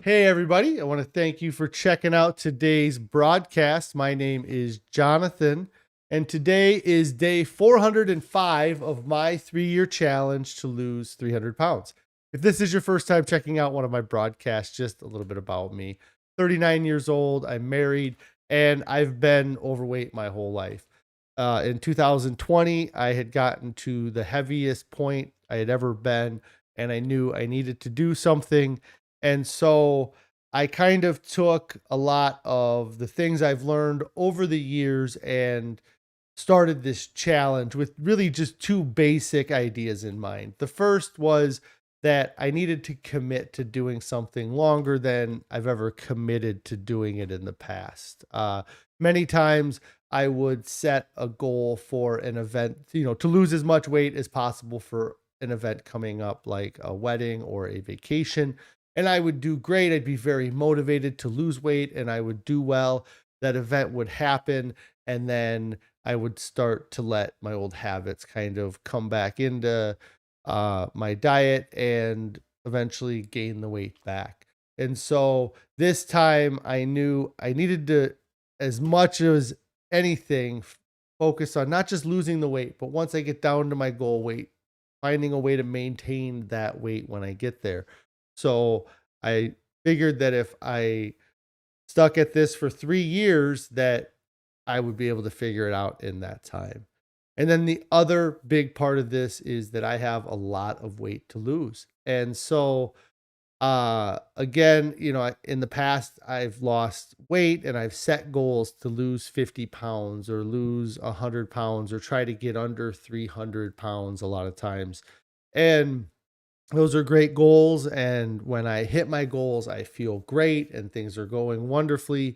Hey, everybody. I want to thank you for checking out today's broadcast. My name is Jonathan, and today is day 405 of my 3-year challenge to lose 300 pounds. If this is your first time checking out one of my broadcasts, just a little bit about me. 39 years old, I'm married, and I've been overweight my whole life. In 2020, I had gotten to the heaviest point I had ever been, and I knew I needed to do something. And so I kind of took a lot of the things I've learned over the years and started this challenge with really just two basic ideas in mind. The first was that I needed to commit to doing something longer than I've ever committed to doing it in the past. Many times I would set a goal for an event, to lose as much weight as possible for an event coming up, like a wedding or a vacation. And I would do great. I'd be very motivated to lose weight and I would do well. That event would happen. And then I would start to let my old habits kind of come back into my diet and eventually gain the weight back. And so this time I knew I needed to, as much as anything, focus on not just losing the weight, but once I get down to my goal weight, finding a way to maintain that weight when I get there. So I figured that if I stuck at this for 3 years, that I would be able to figure it out in that time. And then the other big part of this is that I have a lot of weight to lose. And so again, in the past I've lost weight and I've set goals to lose 50 pounds or lose 100 pounds or try to get under 300 pounds a lot of times. And those are great goals. And when I hit my goals, I feel great and things are going wonderfully.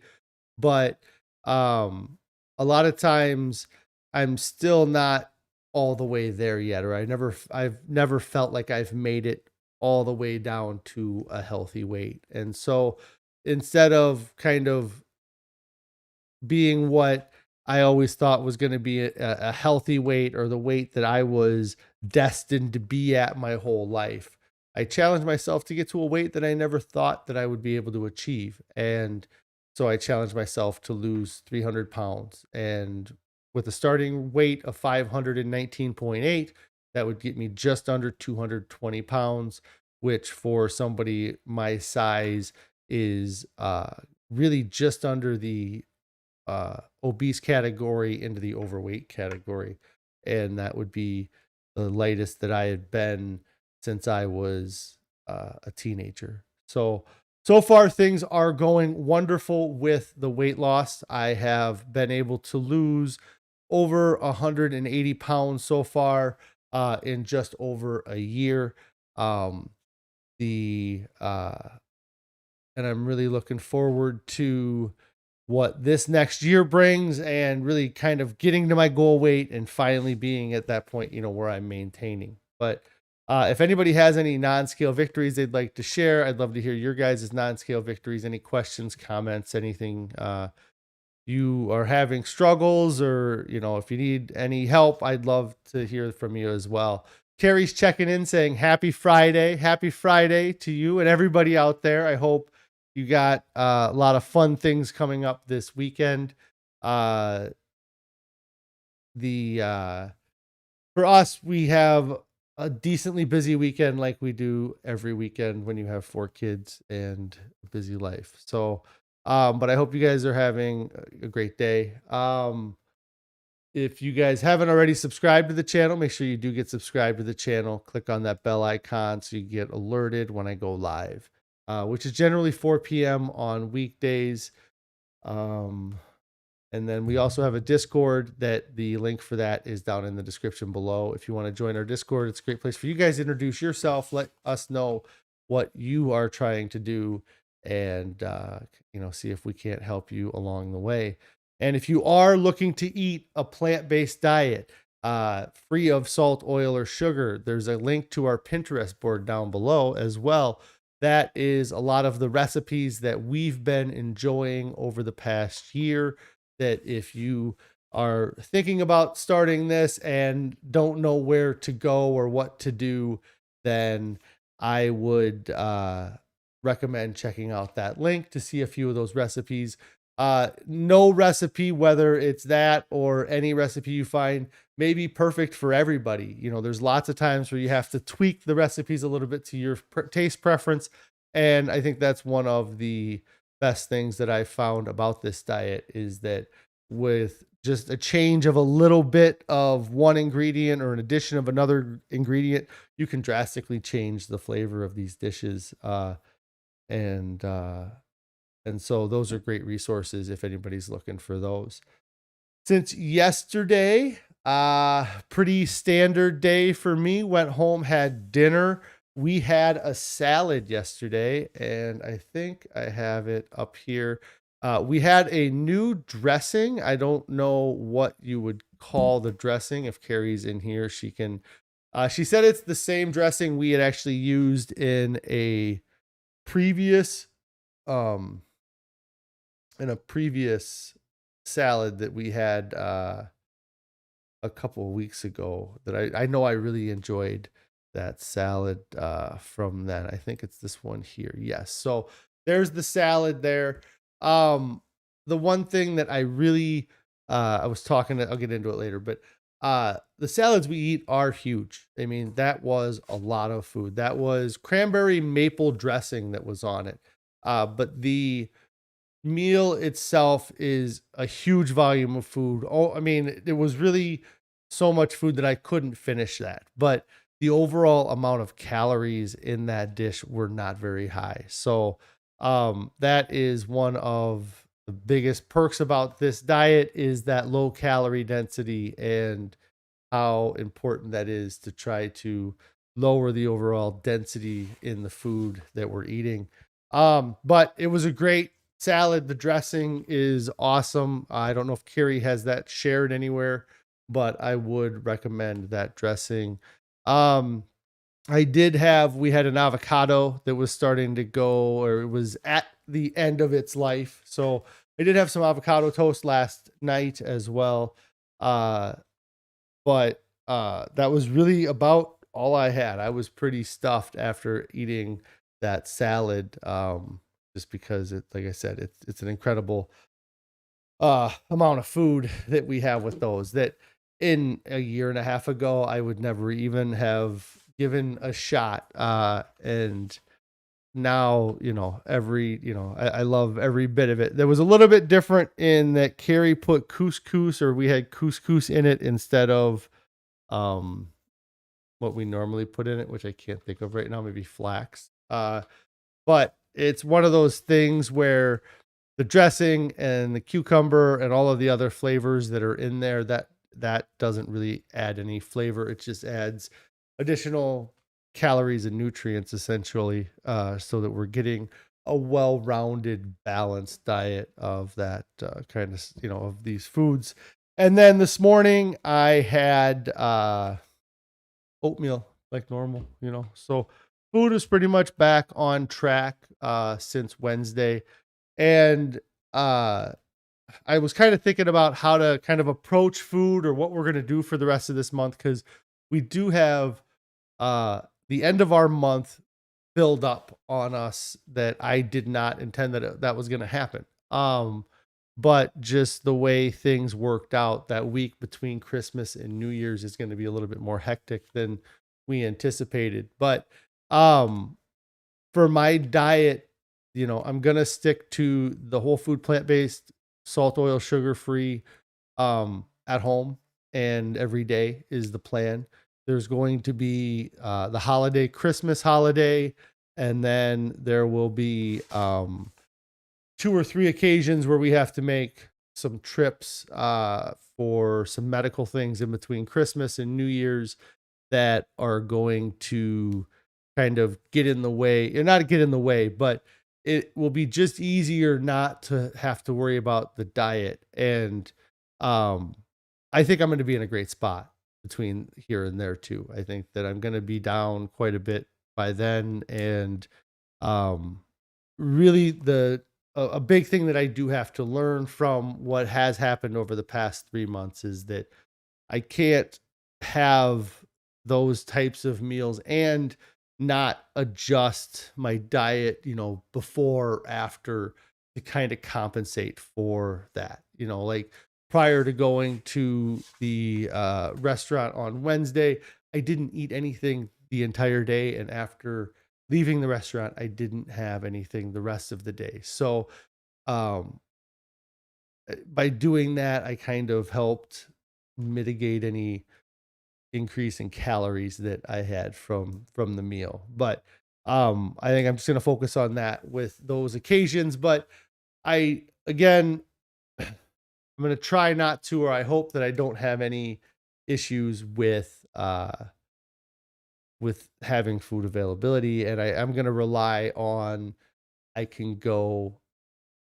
But um, a lot of times I'm still not all the way there yet, or I've never felt like I've made it all the way down to a healthy weight. And so instead of kind of being what I always thought was going to be a healthy weight or the weight that I was destined to be at my whole life, I challenged myself to get to a weight that I never thought that I would be able to achieve. And so I challenged myself to lose 300 pounds. And with a starting weight of 519.8, that would get me just under 220 pounds, which for somebody my size is really just under the obese category into the overweight category. And that would be the lightest that I had been since I was a teenager. So far things are going wonderful with the weight loss. I have been able to lose over 180 pounds so far in just over a year. Um, the And I'm really looking forward to what this next year brings and really kind of getting to my goal weight and finally being at that point, where I'm maintaining. But if anybody has any non-scale victories they'd like to share, I'd love to hear your guys' non-scale victories. Any questions, comments, anything you are having struggles, or if you need any help, I'd love to hear from you as well. Carrie's checking in saying happy Friday to you and everybody out there. I hope you got a lot of fun things coming up this weekend. uh the For us, we have a decently busy weekend like we do every weekend when you have 4 kids and a busy life. So but I hope you guys are having a great day. If you guys haven't already subscribed to the channel, make sure you do get subscribed to the channel. Click on that bell icon so you get alerted when I go live, which is generally 4 p.m. on weekdays. Um, and then we also have a Discord that the link for that is down in the description below. If you want to join our Discord, it's a great place for you guys to introduce yourself. Let us know what you are trying to do and, see if we can't help you along the way. And if you are looking to eat a plant-based diet, free of salt, oil, or sugar, there's a link to our Pinterest board down below as well. That is a lot of the recipes that we've been enjoying over the past year, that if you are thinking about starting this and don't know where to go or what to do, then I would recommend checking out that link to see a few of those recipes. No recipe, whether it's that or any recipe you find, may be perfect for everybody. There's lots of times where you have to tweak the recipes a little bit to your taste preference. And I think that's one of the best things that I found about this diet is that with just a change of a little bit of one ingredient or an addition of another ingredient, you can drastically change the flavor of these dishes. And so those are great resources if anybody's looking for those. Since yesterday, pretty standard day for me. Went home, had dinner. We had a salad yesterday, and I think I have it up here. We had a new dressing. I don't know what you would call the dressing. If Carrie's in here, she can. She said it's the same dressing we had actually used in a previous um salad that we had a couple of weeks ago that I know I really enjoyed that salad from then. I think it's this one here. Yes. So there's the salad there. The one thing that I really I was talking I'll get into it later, but the salads we eat are huge. I mean, that was a lot of food. That was cranberry maple dressing that was on it. But the meal itself is a huge volume of food. Oh, I mean, it was really so much food that I couldn't finish that. But the overall amount of calories in that dish were not very high. So that is one of the biggest perks about this diet is that low calorie density and how important that is to try to lower the overall density in the food that we're eating. But it was a great salad. The dressing is awesome. I don't know if Carrie has that shared anywhere, but I would recommend that dressing. We had an avocado that was starting to go, or it was at the end of its life. So I did have some avocado toast last night as well. But that was really about all I had. I was pretty stuffed after eating that salad. Just because like I said, it's an incredible amount of food that we have with those that in a year and a half ago, I would never even have given a shot. And now, I love every bit of it. There was a little bit different in that Carrie put couscous, or we had couscous in it instead of what we normally put in it, which I can't think of right now, maybe flax. But it's one of those things where the dressing and the cucumber and all of the other flavors that are in there, that doesn't really add any flavor. It just adds additional calories and nutrients essentially, so that we're getting a well-rounded, balanced diet of that kind of, of these foods. And then this morning I had oatmeal like normal, so food is pretty much back on track since Wednesday. And I was kind of thinking about how to kind of approach food or what we're going to do for the rest of this month, because we do have the end of our month filled up on us that I did not intend that was going to happen. But just the way things worked out, that week between Christmas and New Year's is going to be a little bit more hectic than we anticipated. But for my diet, I'm going to stick to the whole food, plant-based, salt, oil, sugar-free, at home and every day is the plan. There's going to be the Christmas holiday, and then there will be 2 or 3 occasions where we have to make some trips for some medical things in between Christmas and New Year's that are going to kind of get in the way, or not get in the way, but it will be just easier not to have to worry about the diet. And I think I'm going to be in a great spot between here and there too. I think that I'm going to be down quite a bit by then. And really a big thing that I do have to learn from what has happened over the past 3 months is that I can't have those types of meals and not adjust my diet, before or after to kind of compensate for that. Like prior to going to the restaurant on Wednesday, I didn't eat anything the entire day. And after leaving the restaurant, I didn't have anything the rest of the day. So, um, by doing that, I kind of helped mitigate any increase in calories that I had from the meal. But I think I'm just going to focus on that with those occasions. But I again, I'm going to try not to, or I hope that I don't have any issues with having food availability, and I'm going to rely on I can go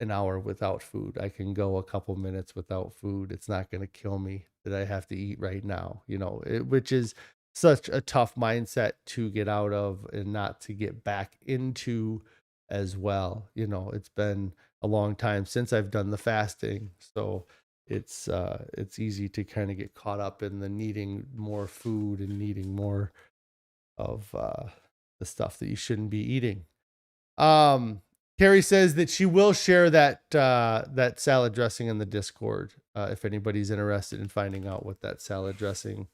an hour without food. I can go a couple minutes without food. It's not going to kill me that I have to eat right now, which is such a tough mindset to get out of and not to get back into as well. It's been a long time since I've done the fasting. So it's easy to kind of get caught up in the needing more food and needing more of the stuff that you shouldn't be eating. Carrie says that she will share that salad dressing in the Discord if anybody's interested in finding out what that salad dressing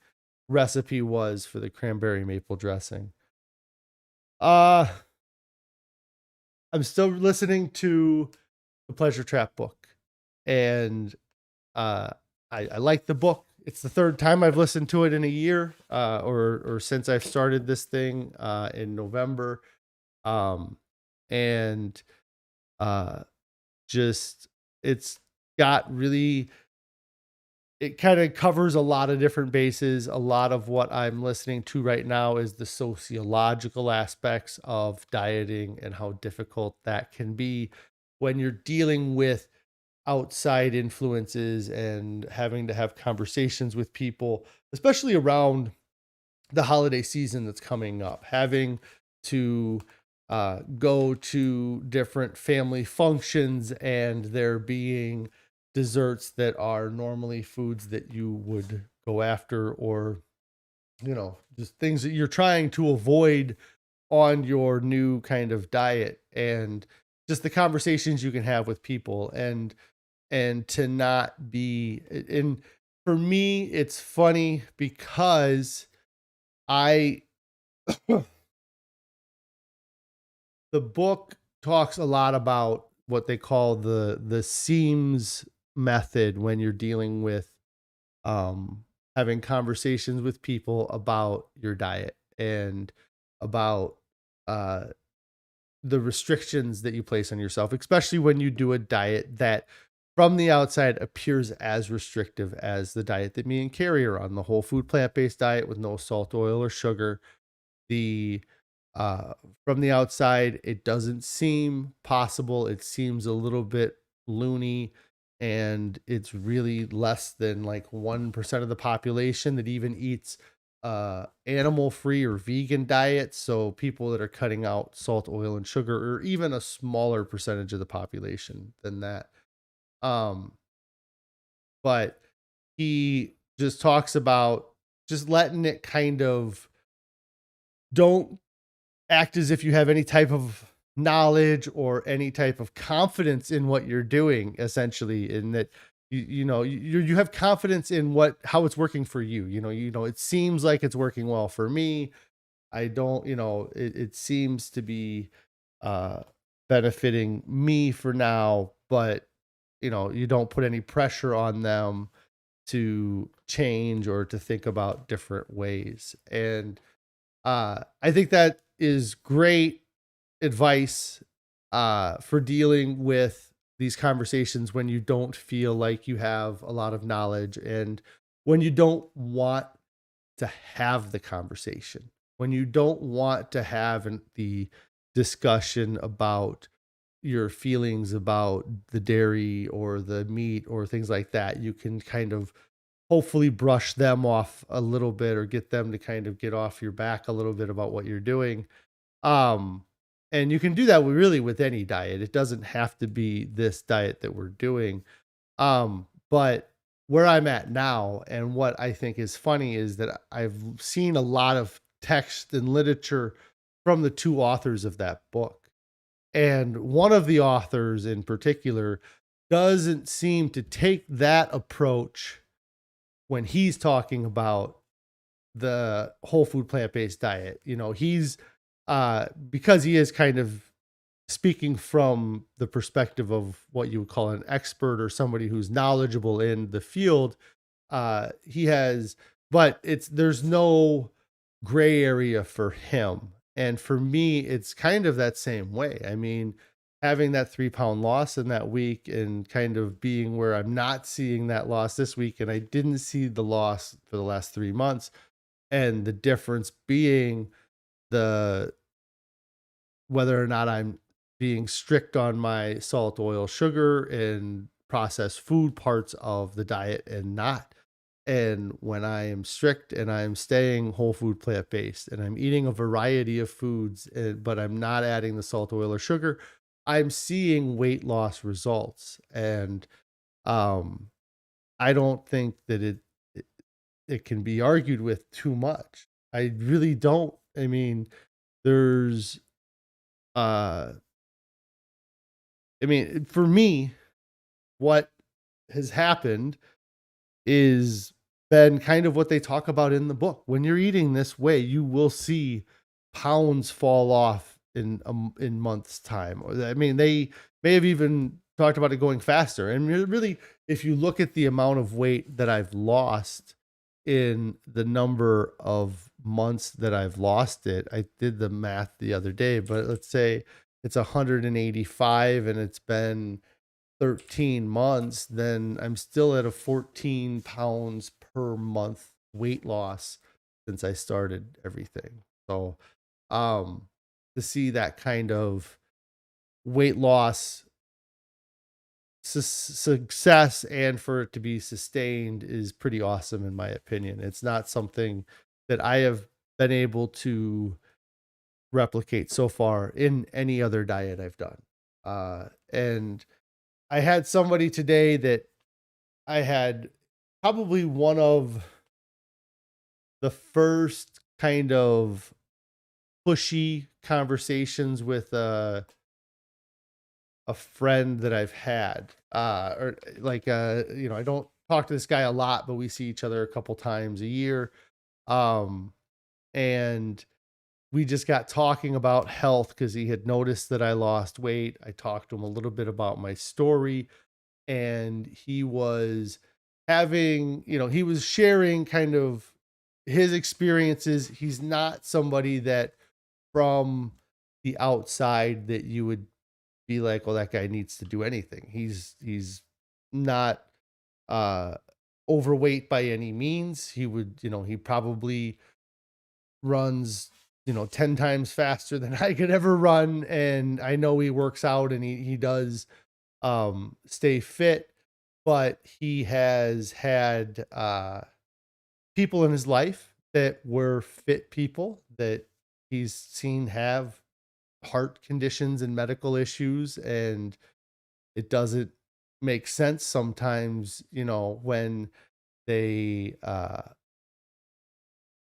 recipe was for the cranberry maple dressing. I'm still listening to the Pleasure Trap book, and I like the book. It's the third time I've listened to it in a year, or since I've started this thing in November. And just it's got really, it kind of covers a lot of different bases. A lot of what I'm listening to right now is the sociological aspects of dieting and how difficult that can be when you're dealing with outside influences and having to have conversations with people, especially around the holiday season that's coming up, having to go to different family functions and there being desserts that are normally foods that you would go after, or just things that you're trying to avoid on your new kind of diet, and just the conversations you can have with people, and to not be, and for me it's funny because I the book talks a lot about what they call the seams method when you're dealing with um having conversations with people about your diet and about uh the restrictions that you place on yourself, especially when you do a diet that from the outside appears as restrictive as the diet that me and Carrie are on, the whole food plant-based diet with no salt, oil, or sugar. The uh from the outside it doesn't seem possible. It seems a little bit loony, and it's really less than like 1% of the population that even eats animal free or vegan diets. So people that are cutting out salt, oil, and sugar, or even a smaller percentage of the population than that. um but he just talks about just letting it kind of, don't act as if you have any type of knowledge or any type of confidence in what you're doing, essentially, in that you have confidence in how it's working for you. It seems like it's working well for me. I don't, it seems to be uh benefiting me for now, but you don't put any pressure on them to change or to think about different ways. And I think that is great advice for dealing with these conversations when you don't feel like you have a lot of knowledge, and when you don't want to have the conversation, when you don't want to have the discussion about your feelings about the dairy or the meat or things like that. You can kind of hopefully brush them off a little bit, or get them to kind of get off your back a little bit about what you're doing. Um, and you can do that really with any diet. It doesn't have to be this diet that we're doing. But where I'm at now, and what I think is funny, is that I've seen a lot of text and literature from the two authors of that book. And one of the authors in particular doesn't seem to take that approach when he's talking about the whole food plant-based diet. He's because he is kind of speaking from the perspective of what you would call an expert or somebody who's knowledgeable in the field. He has, but there's no gray area for him. And for me, it's kind of that same way. I mean, having that 3 pound loss in that week and kind of being where I'm not seeing that loss this week, and I didn't see the loss for the last 3 months, and the difference being the whether or not I'm being strict on my salt, oil, sugar, and processed food parts of the diet and not. And when I am strict and I'm staying whole food plant based and I'm eating a variety of foods, but I'm not adding the salt, oil, or sugar, I'm seeing weight loss results. And um, I don't think that it, it can be argued with too much. I really don't. I mean, there's uh for me, what has happened is been kind of what they talk about in the book. When you're eating this way, you will see pounds fall off in months time. Or they may have even talked about it going faster. And really, if you look at the amount of weight that I've lost in the number of months that I've lost it, I did the math the other day, but let's say it's 185 and it's been 13 months, then I'm still at a 14 pounds per month weight loss since I started everything. So, um, to see that kind of weight loss success and for it to be sustained is pretty awesome, in my opinion. It's not something that I have been able to replicate so far in any other diet I've done. And I had somebody today that I had probably one of the first kind of pushy conversations with a friend that I've had. Or like I don't talk to this guy a lot, but we see each other a couple times a year. Um and we just got talking about health because he had noticed that I lost weight. I talked to him a little bit about my story, and he was he was sharing kind of his experiences. He's not somebody that from the outside that you would be like, well, that guy needs to do anything. He's not uh overweight by any means. He probably runs 10 times faster than I could ever run, and I know he works out and he does stay fit, but he has had people in his life that were fit people that he's seen have heart conditions and medical issues, and it doesn't make sense sometimes, when they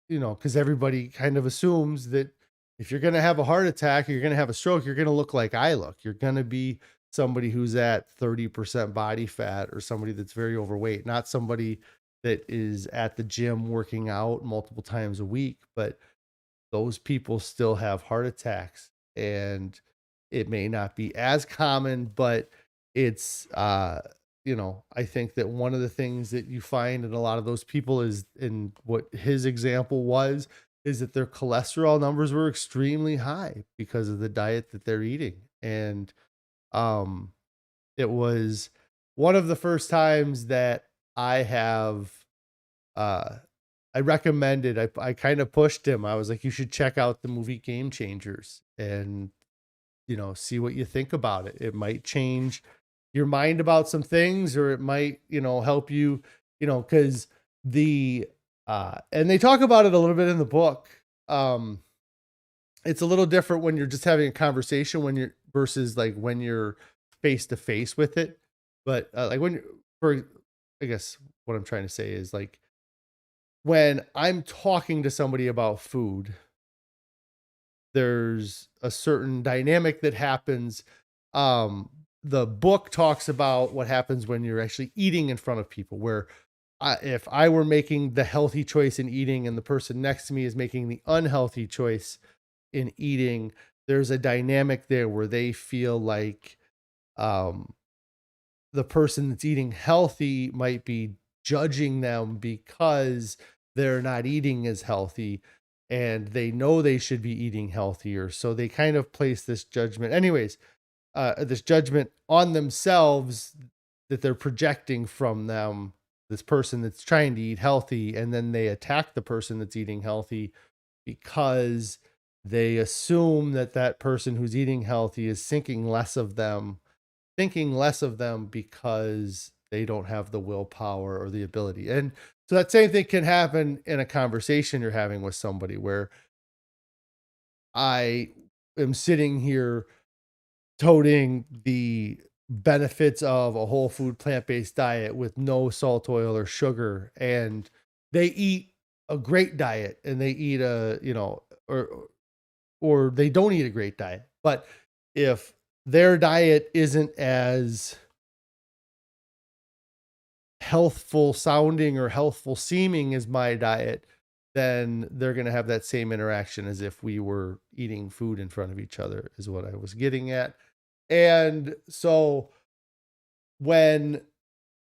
because everybody kind of assumes that if you're going to have a heart attack or you're going to have a stroke, you're going to look like I look. You're going to be somebody who's at 30% body fat or somebody that's very overweight, not somebody that is at the gym working out multiple times a week. But those people still have heart attacks, and it may not be as common, but it's I think that one of the things that you find in a lot of those people is, in what his example was, is that their cholesterol numbers were extremely high because of the diet that they're eating. And um it was one of the first times that I have uh I recommended, I kind of pushed him. I was like, you should check out the movie Game Changers and see what you think about it. It might change your mind about some things, or it might, help you, because the and they talk about it a little bit in the book. Um it's a little different when you're just having a conversation when you're versus like when you're face to face with it. But like when you're for I guess what I'm trying to say is like when I'm talking to somebody about food, there's a certain dynamic that happens. Um, the book talks about what happens when you're actually eating in front of people, where if I were making the healthy choice in eating and the person next to me is making the unhealthy choice in eating, there's a dynamic there where they feel like um, the person that's eating healthy might be judging them because they're not eating as healthy, and they know they should be eating healthier. So they kind of place this judgment, anyways, this judgment on themselves that they're projecting from them, this person that's trying to eat healthy, and then they attack the person that's eating healthy because they assume that that person who's eating healthy is thinking less of them because they don't have the willpower or the ability. And so that same thing can happen in a conversation you're having with somebody, where I am sitting here toting the benefits of a whole food plant-based diet with no salt, oil, or sugar, and they eat a great diet, and they eat or they don't eat a great diet. But if their diet isn't as healthful sounding or healthful seeming as my diet, then they're going to have that same interaction as if we were eating food in front of each other, is what I was getting at. And so when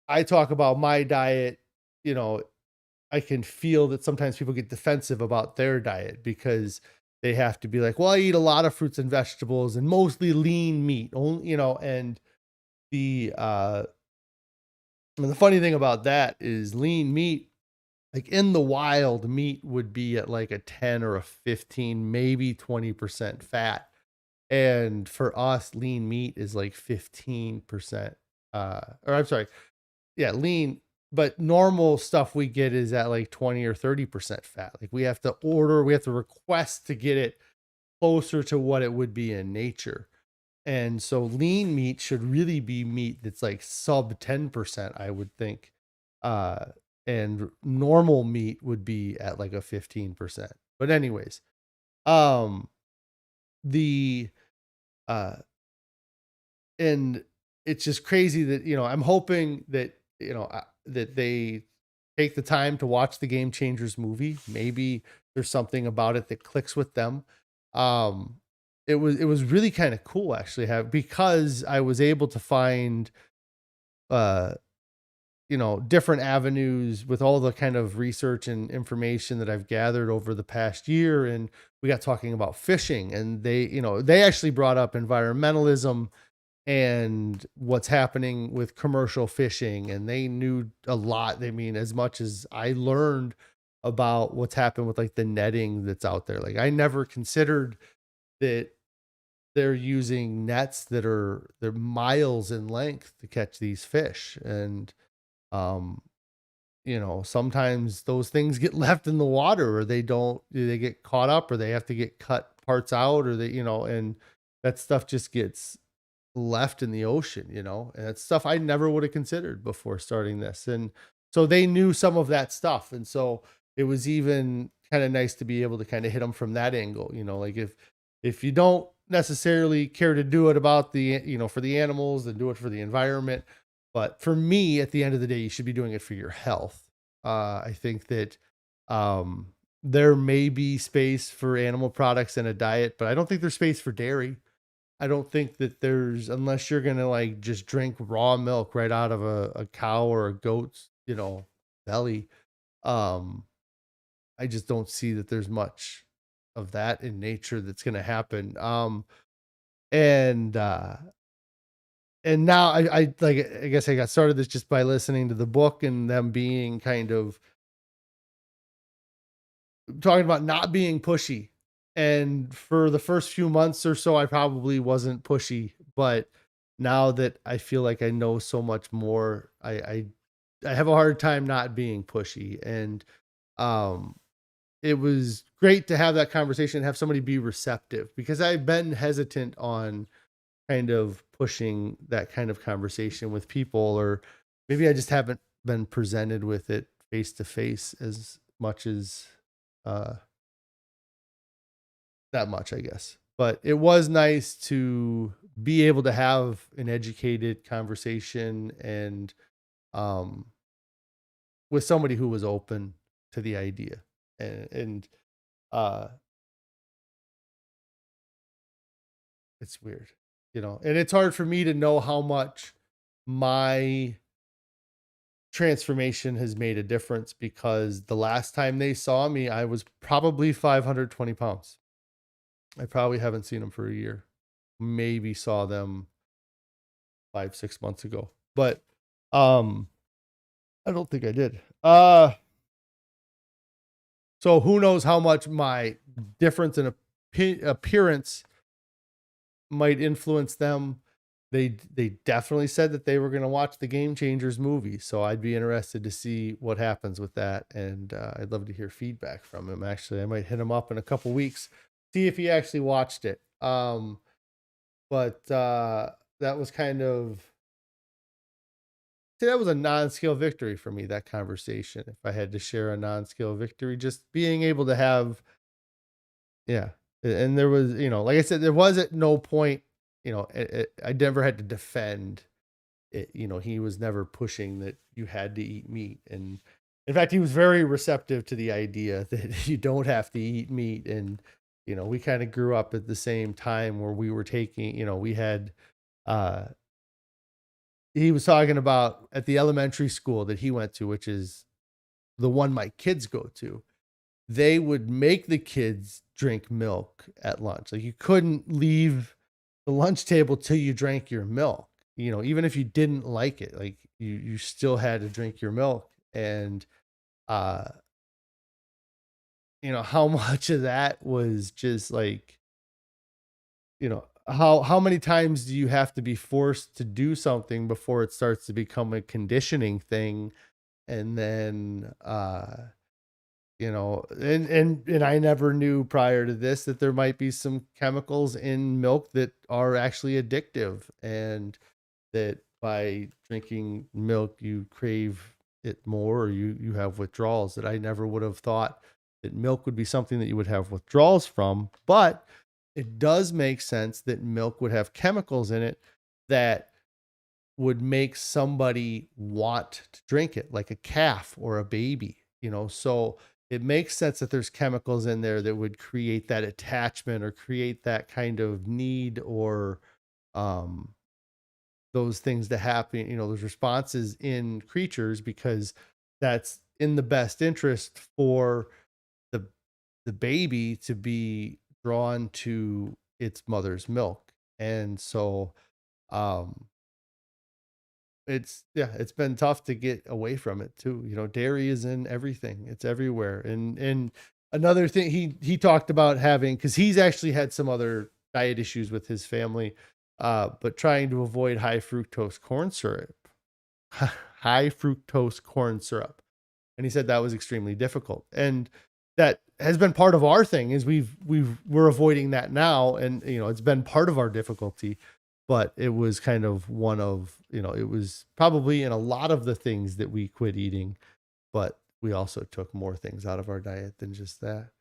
I talk about my diet, you know, I can feel that sometimes people get defensive about their diet because they have to be like, well, I eat a lot of fruits and vegetables and mostly lean meat, only, and the, and the funny thing about that is lean meat, like in the wild, meat would be at like a 10 or a 15, maybe 20% fat. And for us, lean meat is like 15%. Or I'm sorry, yeah, lean, but normal stuff we get is at like 20 or 30% fat. Like we have to request to get it closer to what it would be in nature. And so lean meat should really be meat that's like sub 10%, I would think. Uh, and normal meat would be at like a 15%. But anyways, um, the, uh, and it's just crazy that, I'm hoping that, that they take the time to watch the Game Changers movie. Maybe there's something about it that clicks with them. Um, it was really kind of cool actually, because I was able to find uh different avenues with all the kind of research and information that I've gathered over the past year. And we got talking about fishing, and they actually brought up environmentalism and what's happening with commercial fishing. And they knew a lot. I mean, as much as I learned about what's happened with like the netting that's out there. Like I never considered that they're using nets they're miles in length to catch these fish. And um sometimes those things get left in the water, or they get caught up, or they have to get cut parts out, or and that stuff just gets left in the ocean, and it's stuff I never would have considered before starting this. And so they knew some of that stuff. And so it was even kind of nice to be able to kind of hit them from that angle, like if you don't necessarily care to do it about for the animals, then do it for the environment. But for me, at the end of the day, you should be doing it for your health. I think that there may be space for animal products in a diet, but I don't think there's space for dairy. I don't think that unless you're gonna like just drink raw milk right out of a cow or a goat's, belly. Um, I just don't see that there's much of that in nature that's gonna happen. And and now I like, I guess I got started this just by listening to the book and them being kind of talking about not being pushy. And for the first few months or so, I probably wasn't pushy, but now that I feel like I know so much more, I have a hard time not being pushy. And um, it was great to have that conversation and have somebody be receptive, because I've been hesitant on kind of pushing that kind of conversation with people, or maybe I just haven't been presented with it face to face as much as uh that much, I guess. But it was nice to be able to have an educated conversation and um with somebody who was open to the idea. And uh it's weird, and it's hard for me to know how much my transformation has made a difference because the last time they saw me, I was probably 520 pounds. I probably haven't seen them for a year. Maybe saw them 5, 6 months ago, but um, I don't think I did. So who knows how much my difference in appearance might influence them. They definitely said that they were going to watch the Game Changers movie, so I'd be interested to see what happens with that, and I'd love to hear feedback from him. Actually, I might hit him up in a couple weeks, see if he actually watched it. But that was kind of see, that was a non-scale victory for me. That conversation, if I had to share a non-scale victory, just being able to have, yeah, and there was, like I said, there was at no point, I never had to defend it. He was never pushing that you had to eat meat. And in fact, he was very receptive to the idea that you don't have to eat meat. And, we kind of grew up at the same time where we were taking, we had, uh, he was talking about at the elementary school that he went to, which is the one my kids go to. They would make the kids drink milk at lunch. Like you couldn't leave the lunch table till you drank your milk. Even if you didn't like it, like you still had to drink your milk. And uh, how much of that was just like, how many times do you have to be forced to do something before it starts to become a conditioning thing? And then and I never knew prior to this that there might be some chemicals in milk that are actually addictive, and that by drinking milk you crave it more, or you have withdrawals. That I never would have thought that milk would be something that you would have withdrawals from. But it does make sense that milk would have chemicals in it that would make somebody want to drink it, like a calf or a baby. So it makes sense that there's chemicals in there that would create that attachment or create that kind of need, or um those things to happen, those responses in creatures, because that's in the best interest for the baby to be drawn to its mother's milk. And so um it's been tough to get away from it too. Dairy is in everything. It's everywhere. And another thing he talked about having, because he's actually had some other diet issues with his family, but trying to avoid high fructose corn syrup. High fructose corn syrup. And he said that was extremely difficult. And that has been part of our thing, is we're avoiding that now. And it's been part of our difficulty. But it was kind of one of, it was probably in a lot of the things that we quit eating, but we also took more things out of our diet than just that.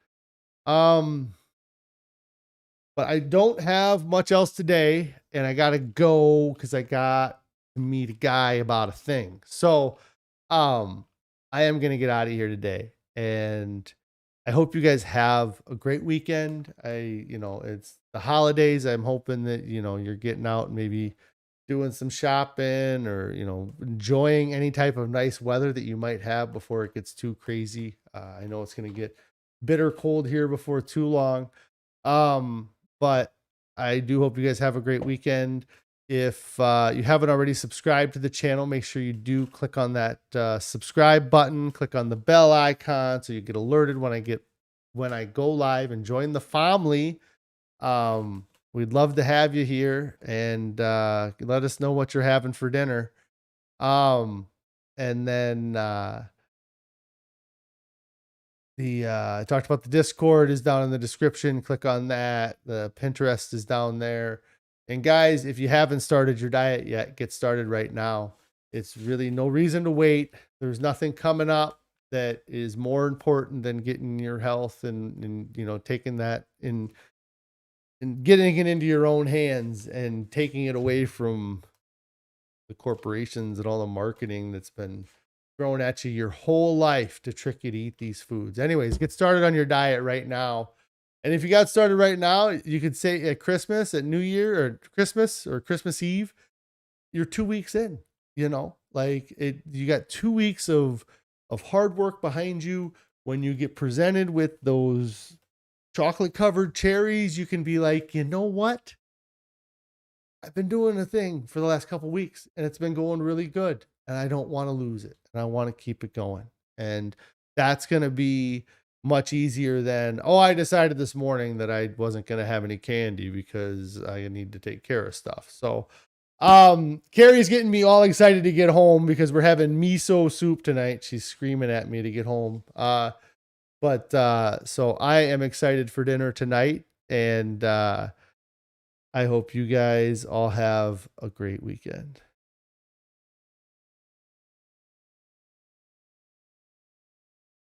But I don't have much else today, and I got to go because I got to meet a guy about a thing. So, I am going to get out of here today, and I hope you guys have a great weekend. It's the holidays. I'm hoping that, you're getting out and maybe doing some shopping, or, enjoying any type of nice weather that you might have before it gets too crazy. I know it's going to get bitter cold here before too long. But I do hope you guys have a great weekend. If you haven't already subscribed to the channel, make sure you do click on that subscribe button, click on the bell icon so you get alerted when I go live, and join the family. We'd love to have you here, and let us know what you're having for dinner. And then I talked about the Discord is down in the description. Click on that. The Pinterest is down there. And guys, if you haven't started your diet yet, get started right now. It's really no reason to wait. There's nothing coming up that is more important than getting your health and taking that in and getting it into your own hands and taking it away from the corporations and all the marketing that's been thrown at you your whole life to trick you to eat these foods. Anyways, get started on your diet right now. And if you got started right now, you could say at Christmas, at New Year, or Christmas Eve, you're 2 weeks in, like you got 2 weeks of hard work behind you. When you get presented with those chocolate covered cherries, you can be like, you know what? I've been doing a thing for the last couple weeks and it's been going really good and I don't want to lose it and I want to keep it going. And that's going to be much easier than, oh, I decided this morning that I wasn't going to have any candy because I need to take care of stuff. So, Carrie's getting me all excited to get home because we're having miso soup tonight. She's screaming at me to get home. So I am excited for dinner tonight, and I hope you guys all have a great weekend.